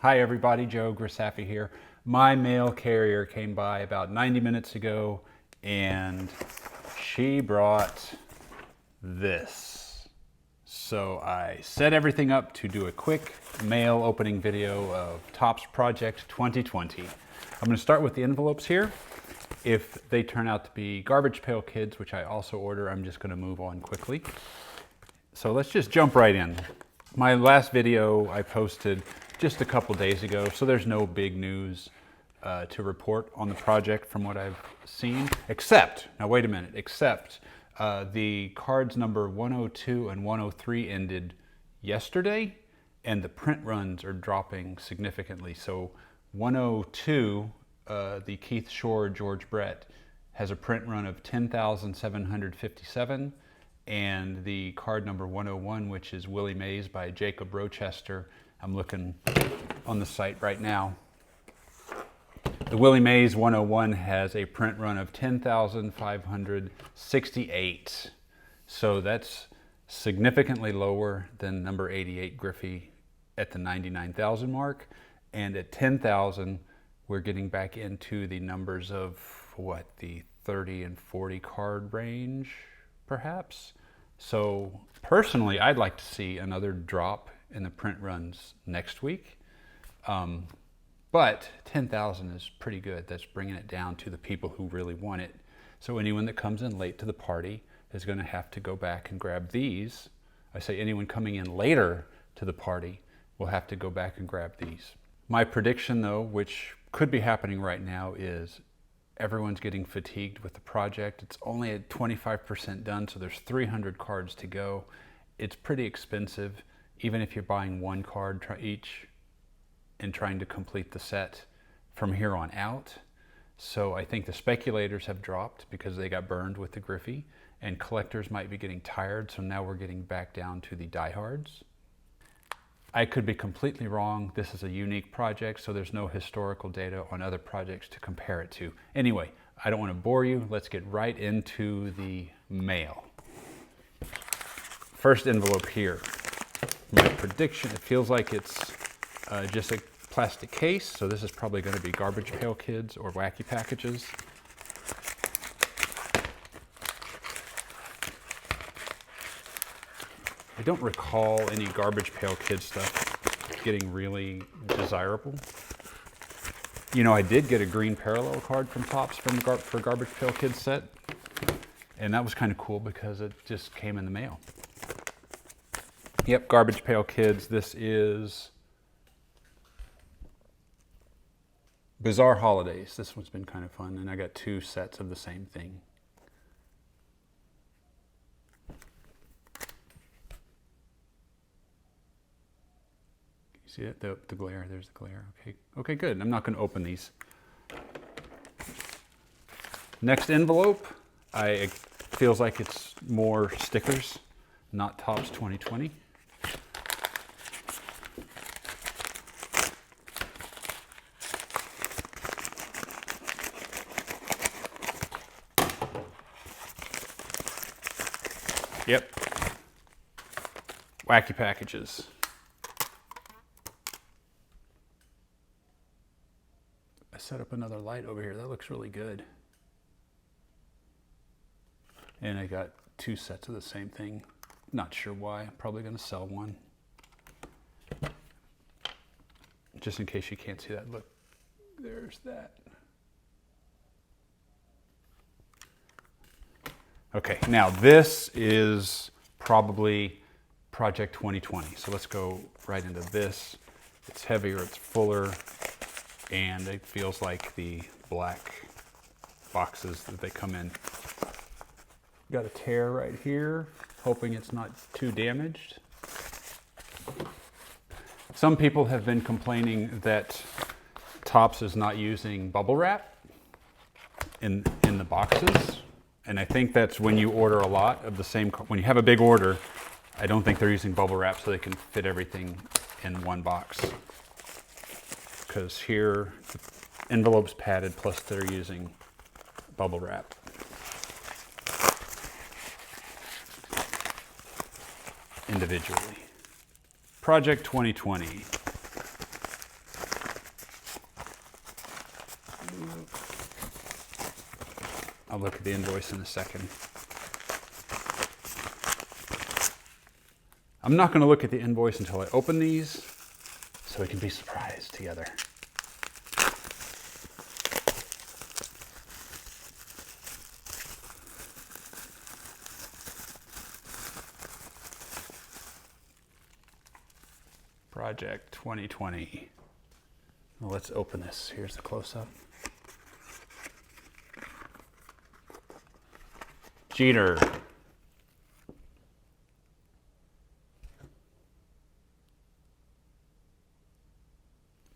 Hi everybody, Joe Griffey here. My mail carrier came by about 90 minutes ago and she brought this. So I set everything up to do a quick mail opening video of Topps Project 2020. I'm going to start with the envelopes here. If they turn out to be Garbage Pail Kids, which I also order, I'm just going to move on quickly. So let's just jump right in. My last video I posted just a couple days ago, so there's no big news to report on the project from what I've seen, except, now wait a minute, except the cards number 102 and 103 ended yesterday, and the print runs are dropping significantly. So 102, the Keith Shore George Brett, has a print run of 10,757, and the card number 101, which is Willie Mays by Jacob Rochester, I'm looking on the site right now. The Willie Mays 101 has a print run of 10,568. So that's significantly lower than number 88 Griffey at the 99,000 mark. And at 10,000, we're getting back into the numbers of what, the 30 and 40 card range, perhaps. So personally, I'd like to see another drop in the print runs next week. But 10,000 is pretty good. That's bringing it down to the people who really want it. So anyone that comes in late to the party is going to have to go back and grab these. I say anyone coming in later to the party will have to go back and grab these. My prediction though, which could be happening right now, is everyone's getting fatigued with the project. It's only at 25% done, so there's 300 cards to go. It's pretty expensive, even if you're buying one card each and trying to complete the set from here on out. So I think the speculators have dropped because they got burned with the Griffey, and collectors might be getting tired, so now we're getting back down to the diehards. I could be completely wrong. This is a unique project, so there's no historical data on other projects to compare it to. Anyway, I don't want to bore you. Let's get right into the mail. First envelope here. My prediction, it feels like it's just a plastic case, so this is probably going to be Garbage Pail Kids or Wacky Packages. I don't recall any Garbage Pail Kids stuff getting really desirable. You know, I did get a green parallel card from Topps for Garbage Pail Kids set, and that was kind of cool because it just came in the mail. Yep, Garbage Pail Kids. This is Bizarre Holidays. This one's been kind of fun, and I got two sets of the same thing. See it? The glare, there's the glare. Okay, good. I'm not going to open these. Next envelope, it feels like it's more stickers, not Topps 2020. Yep. Wacky Packages. I set up another light over here. That looks really good. And I got two sets of the same thing. Not sure why. I'm probably going to sell one. Just in case you can't see that. Look, there's that. Okay, now this is probably Project 2020. So let's go right into this. It's heavier, it's fuller, and it feels like the black boxes that they come in. Got a tear right here, hoping it's not too damaged. Some people have been complaining that Topps is not using bubble wrap in the boxes. And I think that's when you order a lot of the same, when you have a big order, I don't think they're using bubble wrap so they can fit everything in one box. Because here, the envelope's padded, plus they're using bubble wrap. Individually. Project 2020. I'll look at the invoice in a second. I'm not going to look at the invoice until I open these, so we can be surprised together. Project 2020. Well, let's open this. Here's the close-up. Jeter.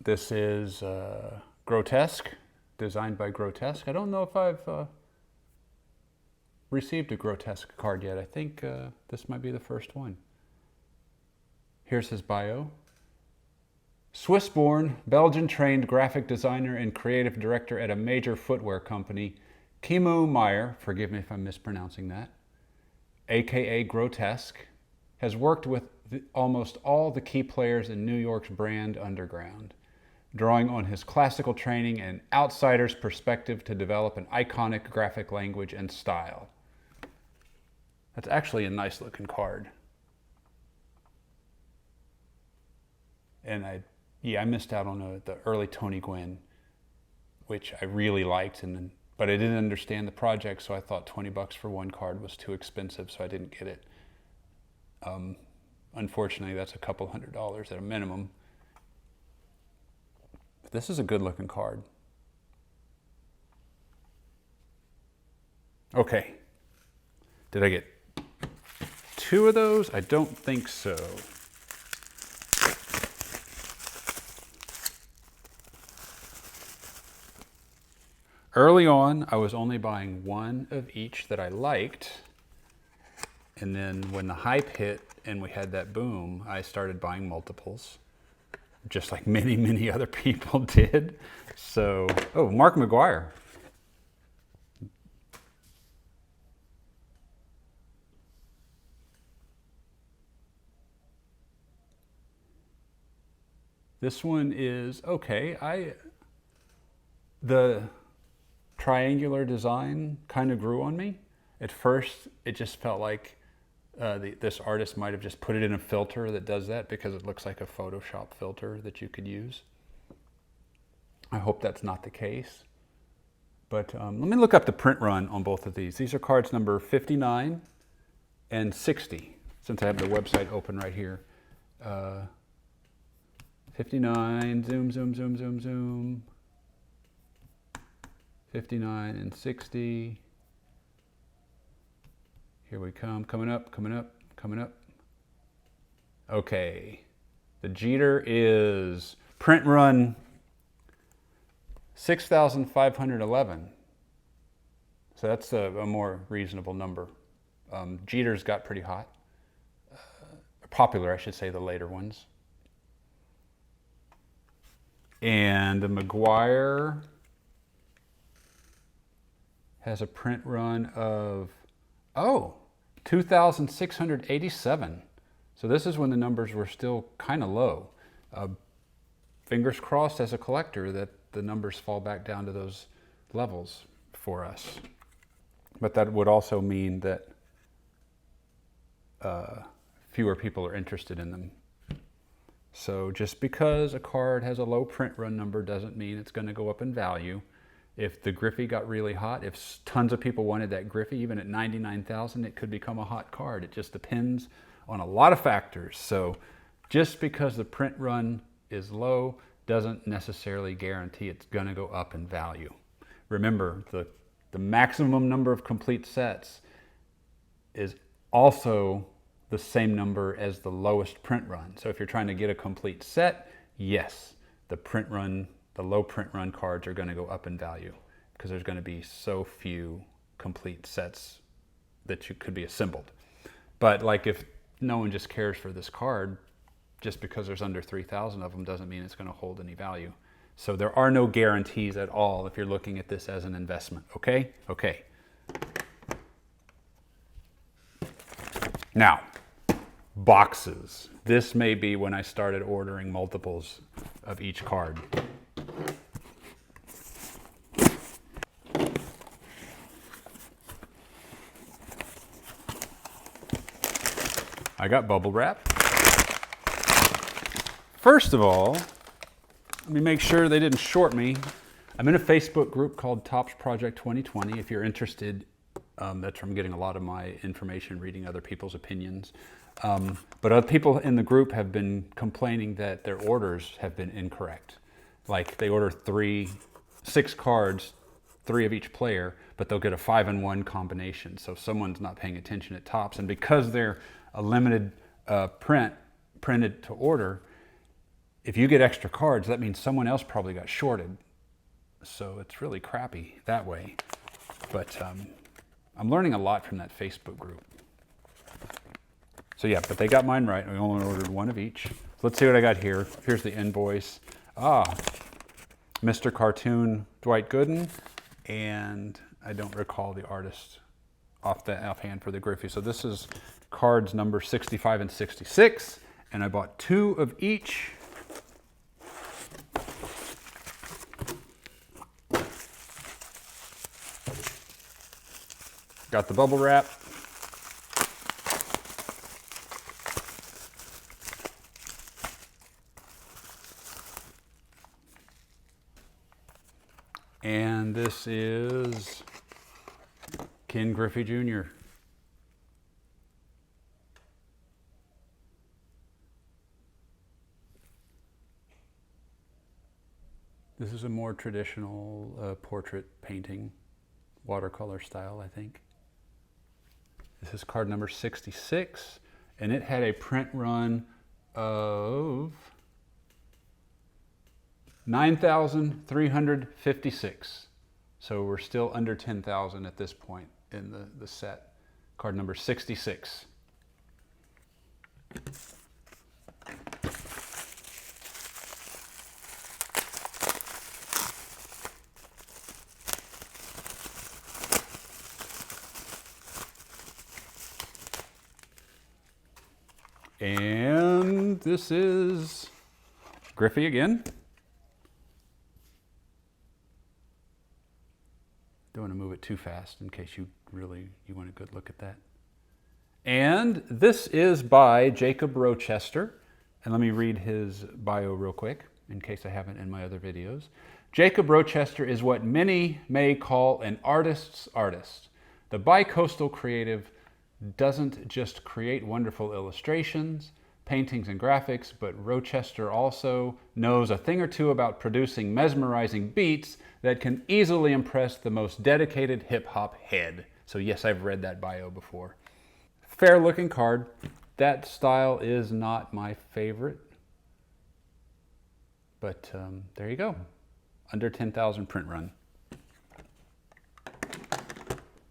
This is Grotesk, designed by Grotesk. I don't know if I've received a Grotesk card yet. I think this might be the first one. Here's his bio. Swiss-born, Belgian-trained graphic designer and creative director at a major footwear company, McGwire, forgive me if I'm mispronouncing that, aka Grotesk, has worked with almost all the key players in New York's brand underground, drawing on his classical training and outsider's perspective to develop an iconic graphic language and style. That's actually a nice looking card. And I missed out on the early Tony Gwynn, which I really liked, but I didn't understand the project, so I thought $20 for one card was too expensive, so I didn't get it. Unfortunately, that's a couple $100 at a minimum. But this is a good looking card. Okay. Did I get 2 of those? I don't think so. Early on, I was only buying 1 of each that I liked. And then when the hype hit and we had that boom, I started buying multiples, just like many, many other people did. So, oh, Mark McGwire. This one is, okay, the triangular design kind of grew on me. At first, it just felt like this artist might have just put it in a filter that does that because it looks like a Photoshop filter that you could use. I hope that's not the case. But let me look up the print run on both of these. These are cards number 59 and 60, since I have the website open right here. 59, zoom, zoom, zoom, zoom, zoom. 59 and 60. Here we come, coming up, coming up, coming up. Okay, the Jeter is print run 6,511. So that's a more reasonable number. Jeter's got pretty hot. Popular, I should say, the later ones. And the McGwire has a print run of, 2,687. So this is when the numbers were still kind of low. Fingers crossed as a collector that the numbers fall back down to those levels for us. But that would also mean that fewer people are interested in them. So just because a card has a low print run number doesn't mean it's going to go up in value. If the Griffey got really hot, if tons of people wanted that Griffey, even at 99,000, it could become a hot card. It just depends on a lot of factors. So just because the print run is low doesn't necessarily guarantee it's going to go up in value. Remember, the maximum number of complete sets is also the same number as the lowest print run. So if you're trying to get a complete set, yes, the low print run cards are going to go up in value because there's going to be so few complete sets that could be assembled. But like if no one just cares for this card, just because there's under 3,000 of them doesn't mean it's going to hold any value. So there are no guarantees at all if you're looking at this as an investment, okay? Okay. Now, boxes. This may be when I started ordering multiples of each card. I got bubble wrap. First of all, let me make sure they didn't short me. I'm in a Facebook group called Topps Project 2020. If you're interested, that's where I'm getting a lot of my information, reading other people's opinions. But other people in the group have been complaining that their orders have been incorrect. Like they order 6 cards, 3 of each player, but they'll get a 5-in-1 combination. So someone's not paying attention at Topps. And because they're a limited printed to order, if you get extra cards, that means someone else probably got shorted. So it's really crappy that way. But I'm learning a lot from that Facebook group. So yeah, but they got mine right. I only ordered 1 of each. Let's see what I got here. Here's the invoice. Mr. Cartoon, Dwight Gooden, and I don't recall the artist offhand for the Griffey. So this is cards number 65 and 66, and I bought 2 of each. Got the bubble wrap. And this is Ken Griffey Jr. This is a more traditional portrait painting, watercolor style, I think. This is card number 66, and it had a print run of 9,356. So we're still under 10,000 at this point in the set. Card number 66. And this is Griffey again. Don't want to move it too fast in case you want a good look at that. And this is by Jacob Rochester. And let me read his bio real quick in case I haven't in my other videos. Jacob Rochester is what many may call an artist's artist. The bi-coastal creative doesn't just create wonderful illustrations, paintings, and graphics, but Rochester also knows a thing or two about producing mesmerizing beats that can easily impress the most dedicated hip-hop head. So yes, I've read that bio before. Fair looking card. That style is not my favorite, but there you go. Under 10,000 print run.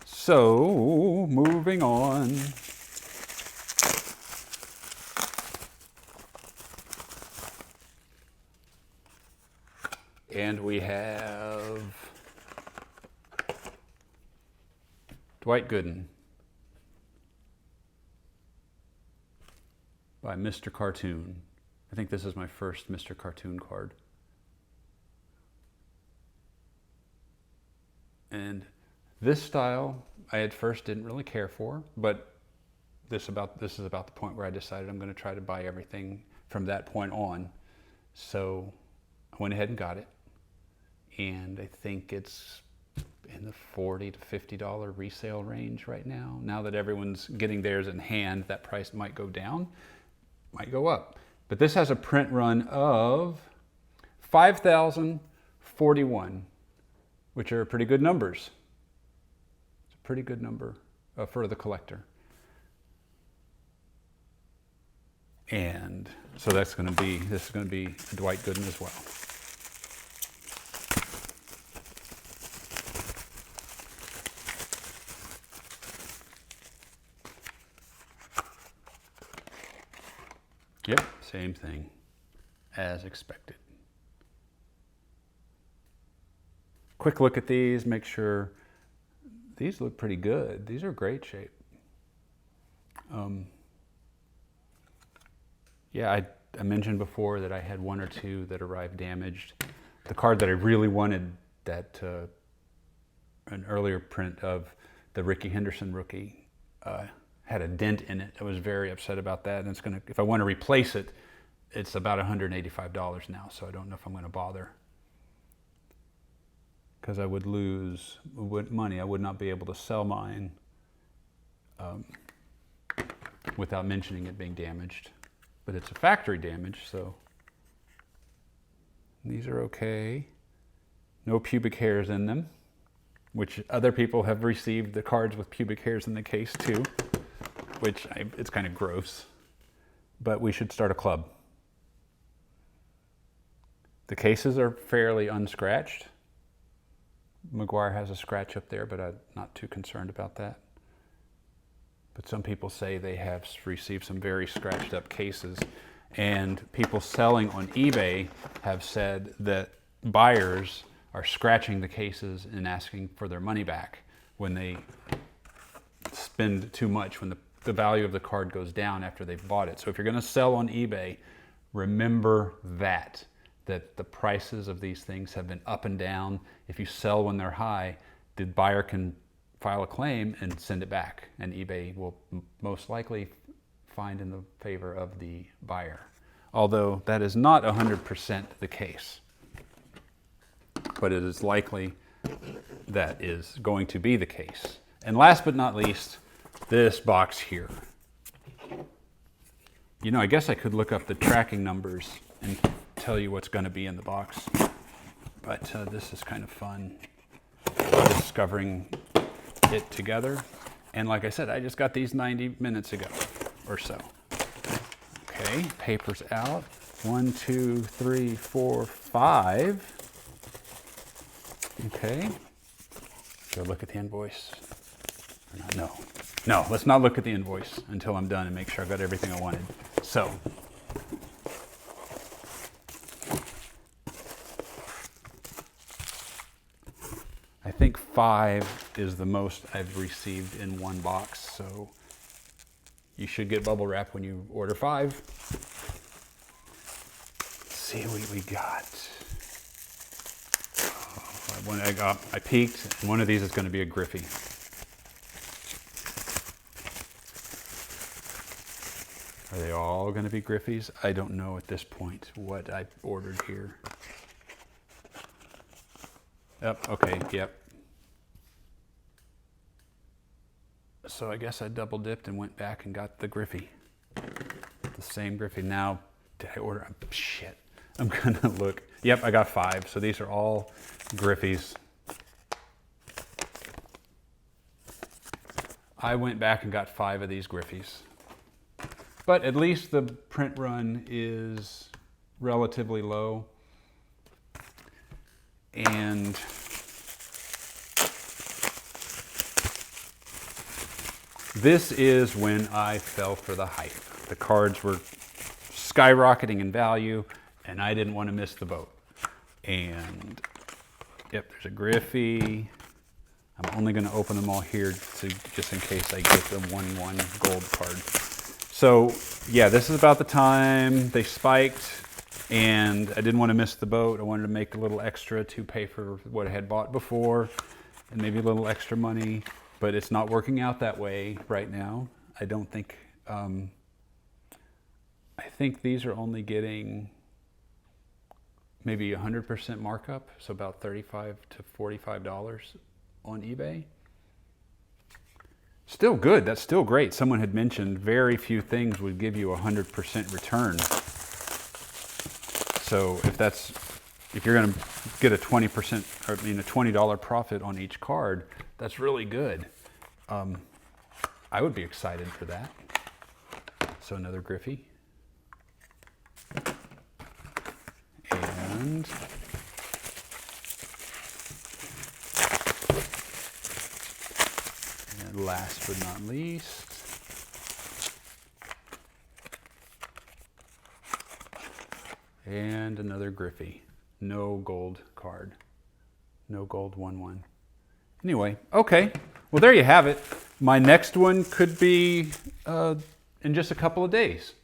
So, moving on. And we have Dwight Gooden by Mr. Cartoon. I think this is my first Mr. Cartoon card. And this style I at first didn't really care for, but this is about the point where I decided I'm going to try to buy everything from that point on. So I went ahead and got it. And I think it's in the $40 to $50 resale range right now. Now that everyone's getting theirs in hand, that price might go down, might go up. But this has a print run of 5,041, which are pretty good numbers. It's a pretty good number for the collector. And so this is going to be Dwight Gooden as well. Yep, same thing as expected. Quick look at these, make sure these look pretty good. These are great shape. Yeah, I mentioned before that I had 1 or 2 that arrived damaged. The card that I really wanted, that an earlier print of the Rickey Henderson rookie, had a dent in it. I was very upset about that, and it's gonna, if I want to replace it, it's about $185 now, so I don't know if I'm going to bother, because I would lose money. I would not be able to sell mine without mentioning it being damaged, but it's a factory damage, so these are okay. No pubic hairs in them, which other people have received the cards with pubic hairs in the case too, which it's kind of gross, but we should start a club. The cases are fairly unscratched. McGwire has a scratch up there, but I'm not too concerned about that. But some people say they have received some very scratched up cases, and people selling on eBay have said that buyers are scratching the cases and asking for their money back when they spend too much, when the value of the card goes down after they've bought it. So if you're going to sell on eBay, remember that the prices of these things have been up and down. If you sell when they're high, the buyer can file a claim and send it back, and eBay will most likely find in the favor of the buyer. Although that is not 100% the case, but it is likely that is going to be the case. And last but not least, this box here. You know, I guess I could look up the tracking numbers and tell you what's going to be in the box, but this is kind of fun, discovering it together. And like I said, I just got these 90 minutes ago or so. Okay, paper's out. 1, 2, 3, 4, 5. Okay, should I look at the invoice? No, let's not look at the invoice until I'm done and make sure I've got everything I wanted. So, I think 5 is the most I've received in one box, so you should get bubble wrap when you order 5. Let's see what we got. I peeked, and one of these is going to be a Griffey. Are they all going to be Griffeys? I don't know at this point what I ordered here. Yep, okay, yep. So I guess I double dipped and went back and got the Griffey. The same Griffey. Now, did I order? Shit. I'm gonna look. Yep, I got 5. So these are all Griffeys. I went back and got 5 of these Griffeys. But at least the print run is relatively low. And this is when I fell for the hype. The cards were skyrocketing in value, and I didn't want to miss the boat. And yep, there's a Griffey. I'm only going to open them all here just in case I get the 1/1 gold card. So yeah, this is about the time they spiked, and I didn't want to miss the boat. I wanted to make a little extra to pay for what I had bought before, and maybe a little extra money, but it's not working out that way right now. I don't think, I think these are only getting maybe 100% markup, so about $35 to $45 on eBay. Still good, that's still great. Someone had mentioned very few things would give you 100% return. So if you're gonna get a 20%, or a $20 profit on each card, that's really good. I would be excited for that. So another Griffey. And last but not least, and another Griffey. No gold card. No gold 1/1. Anyway, okay. Well, there you have it. My next one could be in just a couple of days.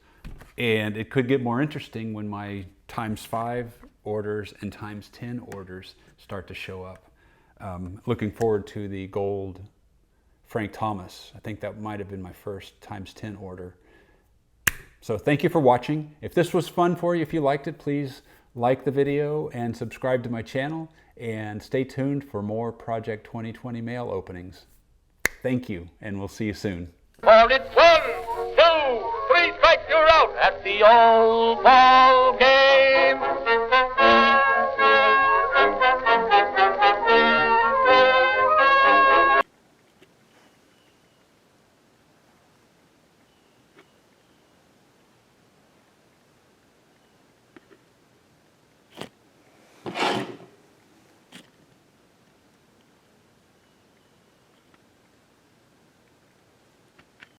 And it could get more interesting when my ×5 orders and ×10 orders start to show up. Looking forward to the gold Frank Thomas. I think that might have been my first ×10 order. So thank you for watching. If this was fun for you, if you liked it, please like the video and subscribe to my channel, and stay tuned for more Project 2020 mail openings. Thank you, and we'll see you soon. For it's 1, 2, 3 strikes, you're out at the old bar.